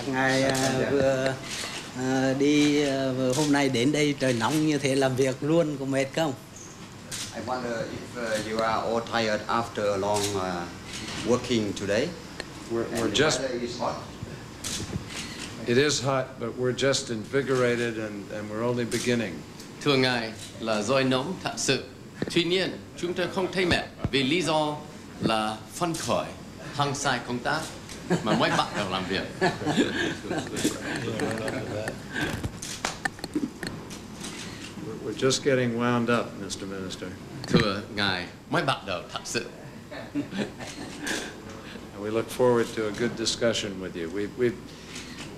Các ngài vừa đi hôm nay đến đây trời nóng như thế làm việc luôn có mệt không? I wonder if you are all tired after a long working today. We're just. It is hot, but we're just invigorated and we're only beginning. Thưa Ngài, là do nóng thật sự. Tuy nhiên, chúng tôi không thấy mệt vì lý do là phấn khởi, hăng say công tác mà mới bắt đầu làm việc. We're just getting wound up, Mr. Minister. Thưa Ngài, mới bắt đầu thật sự. We look forward to a good discussion with you.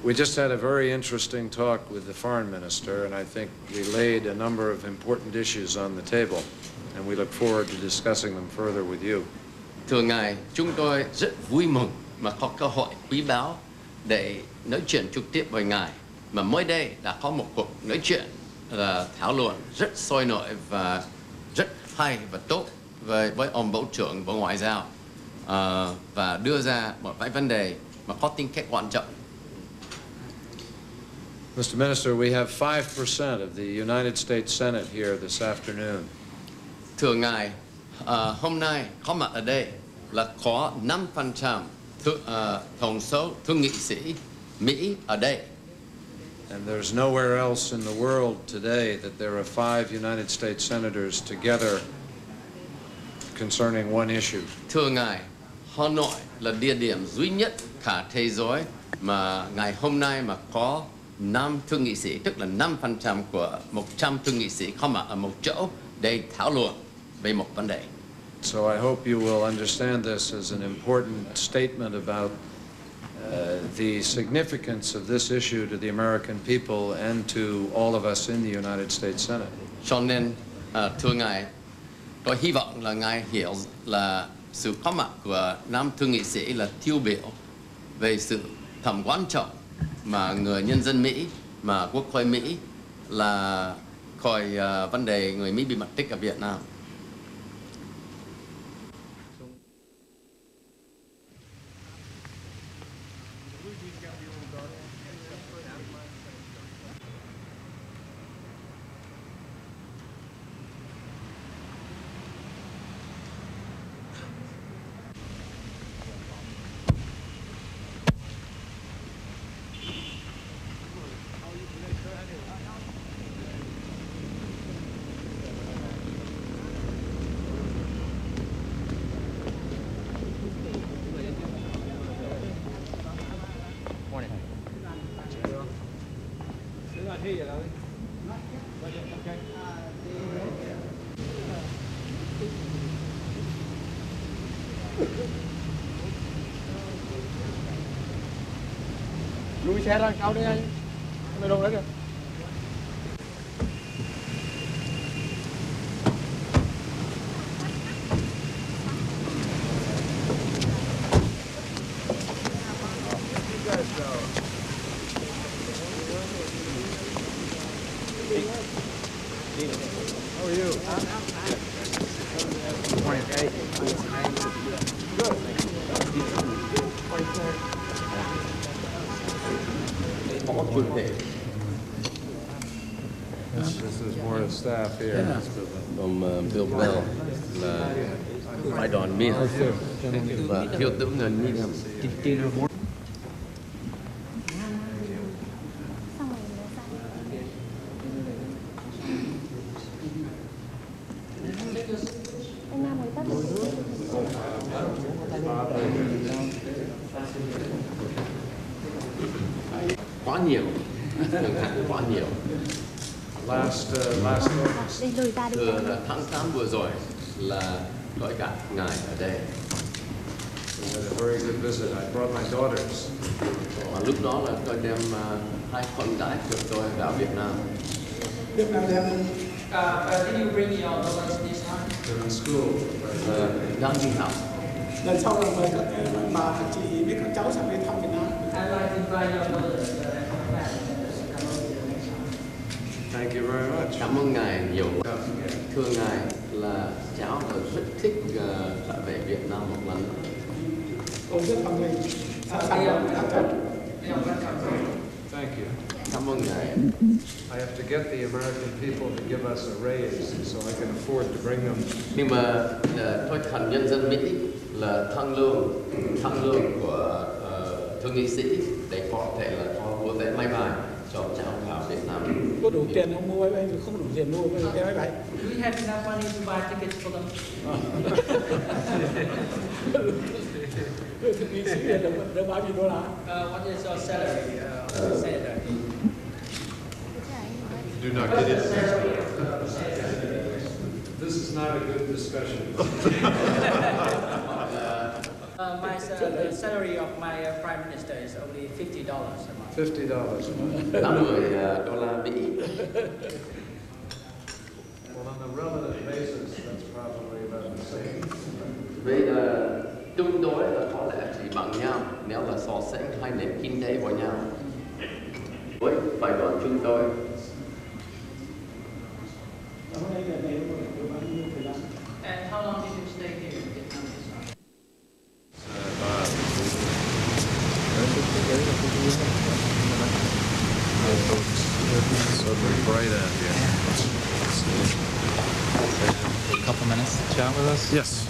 We just had a very interesting talk with the foreign minister, and I think we laid a number of important issues on the table, and we look forward to discussing them further with you. Thưa Ngài, chúng tôi rất vui mừng mà có cơ hội quý báu để nói chuyện trực tiếp với Ngài. Mà mới đây đã có một cuộc nói chuyện thảo luận rất sôi nổi và rất hay và tốt với ông Bộ trưởng Bộ Ngoại giao và đưa ra một vài vấn đề mà có tính cách quan trọng. Mr. Minister, we have 5% of the United States Senate here this afternoon. Thưa Ngài, hôm nay có mặt ở đây là có 5% tổng số thượng nghị sĩ Mỹ ở đây. And there's nowhere else in the world today that there are 5 United States senators together concerning one issue. Thưa Ngài, Hà Nội là địa điểm duy nhất cả thế giới mà ngày hôm nay mà có 5 thượng nghị sĩ, tức là 5% của 100 thượng nghị sĩ có mặt ở một chỗ để thảo luận về một vấn đề. So I hope you will understand this as an important statement about the significance of this issue to the American people and to all of us in the United States Senate. Cho nên, thưa Ngài, tôi hy vọng là Ngài hiểu là sự có mặt của 5 thượng nghị sĩ là tiêu biểu về sự tầm quan trọng mà người nhân dân Mỹ, mà quốc hội Mỹ là coi vấn đề người Mỹ bị mất tích ở Việt Nam. Lùi xe ra cao đi anh. Mày đâu đấy kìa. How are you? Morning. Hey. Good. This is more of staff here. Ông Bill Bell là phái đoàn Mỹ và thiếu tướng ngân Mỹ Hầm. Quá nhiều, quá nhiều. Last Từ tháng 8 vừa rồi là tôi gặp ngài ở đây. We had a very good visit. I brought my daughters. Và lúc đó là tôi đem 2 con gái của tôi vào Việt Nam. Did you bring your daughters this time? They're in school. Đang đi học. Lần sau là mời các bà các chị biết các cháu sang đây thăm Việt Nam. Thank you very much. Cảm ơn ngài nhiều. Thưa ngài là cháu rất thích trở về Việt Nam một lần. Tôi rất hoan nghênh. Sẵn sàng đón các cháu. You're welcome. Thank you. Cảm ơn ngài. I have to get the American people to give us a raise so I can afford to bring them. Nhưng mà thôi thành nhân dân Mỹ là thăng lương của thượng nghị sĩ để có thể là có mua vé máy bay cho cháu vào Việt Nam. Có đủ tiền không mua máy bay, không đủ tiền mua cái máy bay. Do we have enough money to buy tickets for them? Thực nghị sĩ được bao nhiêu đô la? What is your salary, Senator? Do not get into this. This is not a good discussion. The salary of my Prime Minister is only $50 a month. $50 a month. 80 đô la Mỹ. Well, on a relative basis, that's probably about the same. Vậy là tương đối là có lẽ chỉ bằng nhau nếu là so sánh hai nền kinh tế với nhau. Với bài đoàn chúng tôi And how long did you stay here in Vietnam? So bright out here. A couple minutes to chat with us? Yes.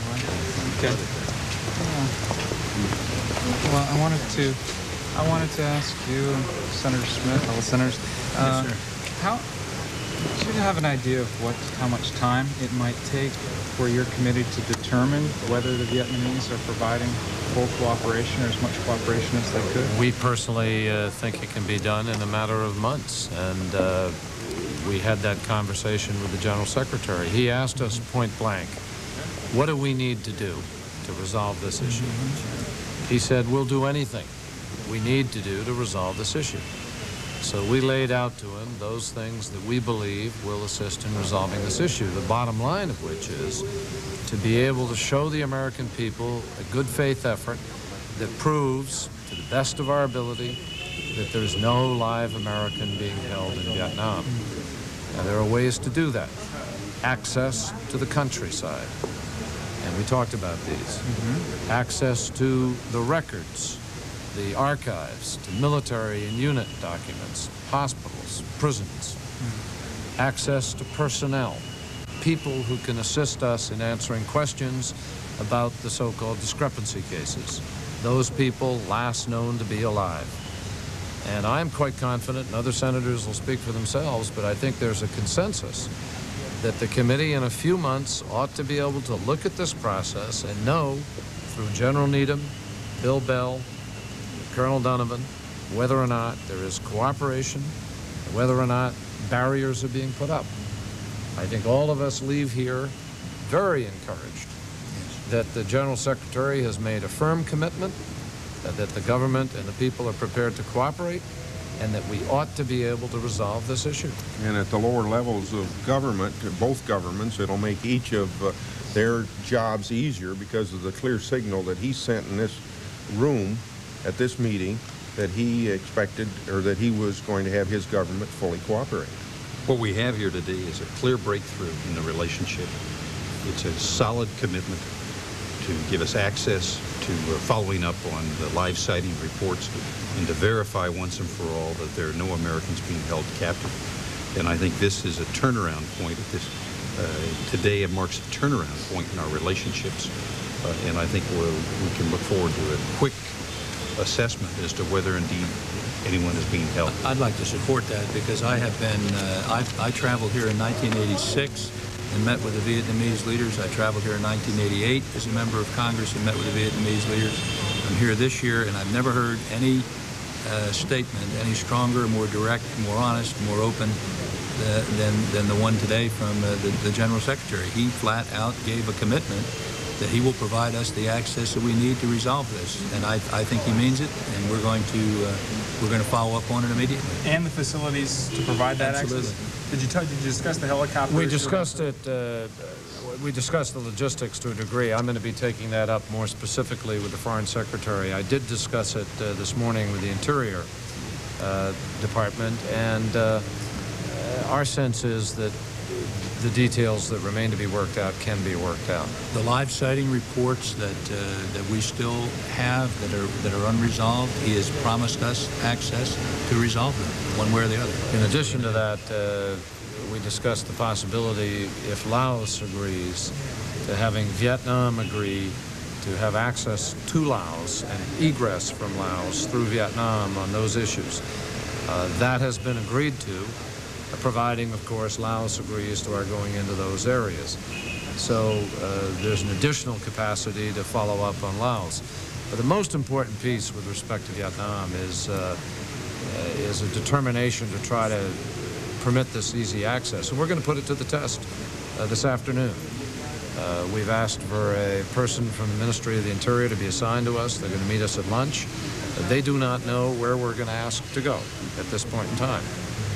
Okay. Well, I wanted to ask you, Senator Smith, all the senators, do you have an idea of how much time it might take for your committee to determine whether the Vietnamese are providing full cooperation or as much cooperation as they could? We personally think it can be done in a matter of months, and we had that conversation with the General Secretary. He asked us point blank, what do we need to do to resolve this issue? He said, we'll do anything we need to do to resolve this issue. So we laid out to him those things that we believe will assist in resolving this issue, the bottom line of which is to be able to show the American people a good faith effort that proves, to the best of our ability, that there's no live American being held in Vietnam. Now, there are ways to do that. Access to the countryside, and we talked about these. Access to the records, the archives, to military and unit documents, hospitals, prisons. Access to personnel, people who can assist us in answering questions about the so-called discrepancy cases, those people last known to be alive. And I'm quite confident, and other senators will speak for themselves, but I think there's a consensus that the committee in a few months ought to be able to look at this process and know through General Needham, Bill Bell, Colonel Donovan, whether or not there is cooperation, whether or not barriers are being put up. I think all of us leave here very encouraged that the General Secretary has made a firm commitment, that the government and the people are prepared to cooperate, and that we ought to be able to resolve this issue. And at the lower levels of government, both governments, it'll make each of their jobs easier because of the clear signal that he sent in this room at this meeting that he expected, or that he was going to have his government fully cooperate. What we have here today is a clear breakthrough in the relationship. It's a solid commitment to give us access to following up on the live sighting reports and to verify once and for all that there are no Americans being held captive. And I think this is a turnaround point. Today it marks a turnaround point in our relationships. And I think we can look forward to a quick assessment as to whether indeed anyone is being held. I'd like to support that because I have been, I traveled here in 1986 and met with the Vietnamese leaders. I traveled here in 1988 as a member of Congress and met with the Vietnamese leaders. I'm here this year and I've never heard any statement any stronger, more direct, more honest, more open than the one today from the General Secretary. He flat out gave a commitment that he will provide us the access that we need to resolve this, and I think he means it, and we're going to follow up on it immediately. And the facilities to provide that Absolutely. access. Did you discuss the helicopter? We discussed it. We discussed the logistics to a degree. I'm going to be taking that up more specifically with the Foreign Secretary. I did discuss it this morning with the Interior Department, and our sense is that the details that remain to be worked out can be worked out. The live sighting reports that we still have that are unresolved, he has promised us access to resolve them, one way or the other. In addition to that, we discussed the possibility, if Laos agrees, to having Vietnam agree to have access to Laos and egress from Laos through Vietnam on those issues. That has been agreed to, providing, of course, Laos agrees to our going into those areas. So there's an additional capacity to follow up on Laos. But the most important piece with respect to Vietnam is a determination to try to permit this easy access. And we're going to put it to the test this afternoon. We've asked for a person from the Ministry of the Interior to be assigned to us. They're going to meet us at lunch. They do not know where we're going to ask to go at this point in time.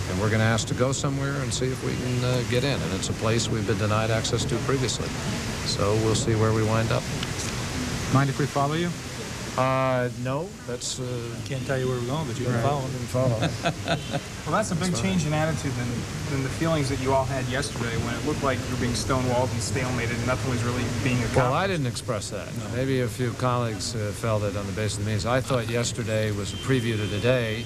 And we're going to ask to go somewhere and see if we can get in. And it's a place we've been denied access to previously. So we'll see where we wind up. Mind if we follow you? No, that's... Can't tell you where we're going, but you can follow. Well, that's a big change in attitude than the feelings that you all had yesterday when it looked like you were being stonewalled and stalemated and nothing was really being accomplished. Well, I didn't express that. No. Maybe a few colleagues felt it on the basis of the meetings. I thought yesterday was a preview to today.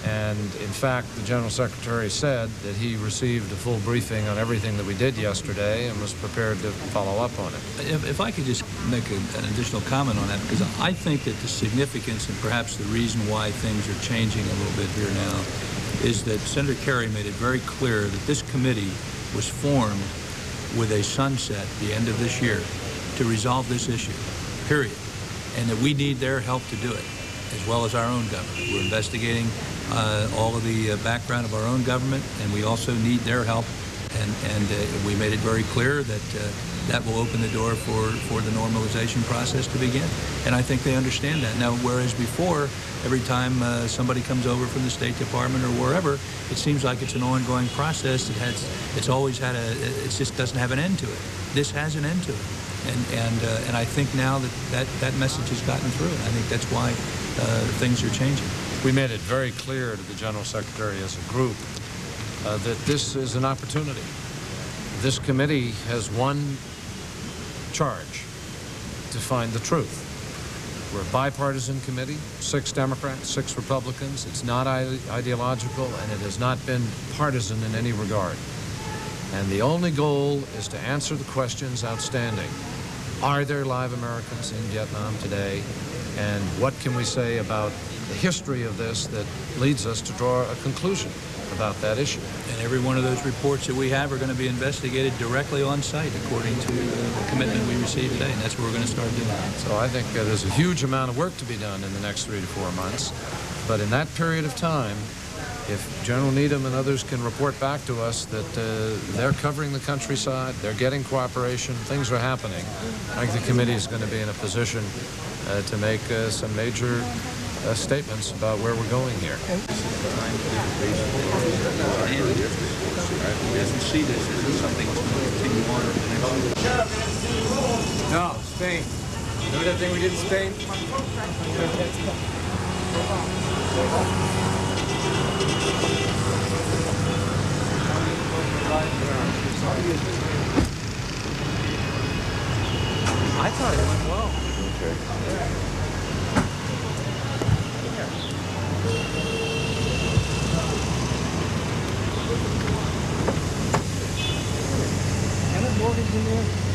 And in fact, the General Secretary said that he received a full briefing on everything that we did yesterday and was prepared to follow up on it. If I could just make an additional comment on that, because I think that the significance and perhaps the reason why things are changing a little bit here now is that Senator Kerry made it very clear that this committee was formed with a sunset at the end of this year to resolve this issue, period, and that we need their help to do it, as well as our own government. We're investigating all of the background of our own government, and we also need their help. And we made it very clear that that will open the door for the normalization process to begin. And I think they understand that. Now, whereas before, every time somebody comes over from the State Department or wherever, it seems like it's an ongoing process. It's always had it just doesn't have an end to it. This has an end to it. And I think now that message has gotten through. And I think that's why things are changing. We made it very clear to the General Secretary as a group that this is an opportunity. This committee has one charge: to find the truth. We're a bipartisan committee, 6 Democrats, 6 Republicans. It's not ideological, and it has not been partisan in any regard. And the only goal is to answer the questions outstanding. Are there live Americans in Vietnam today? And what can we say about the history of this that leads us to draw a conclusion about that issue? And every one of those reports that we have are going to be investigated directly on site according to the commitment we received today, and that's what we're going to start doing. So I think there's a huge amount of work to be done in the next 3 to 4 months. But in that period of time, if General Needham and others can report back to us that they're covering the countryside, they're getting cooperation, things are happening, I think the committee is going to be in a position to make some major statements about where we're going here. He doesn't see this as something that's going to continue on over the next year. No, Spain. Remember that thing we did in Spain? I thought it went well. Okay. Can I mortgage in there?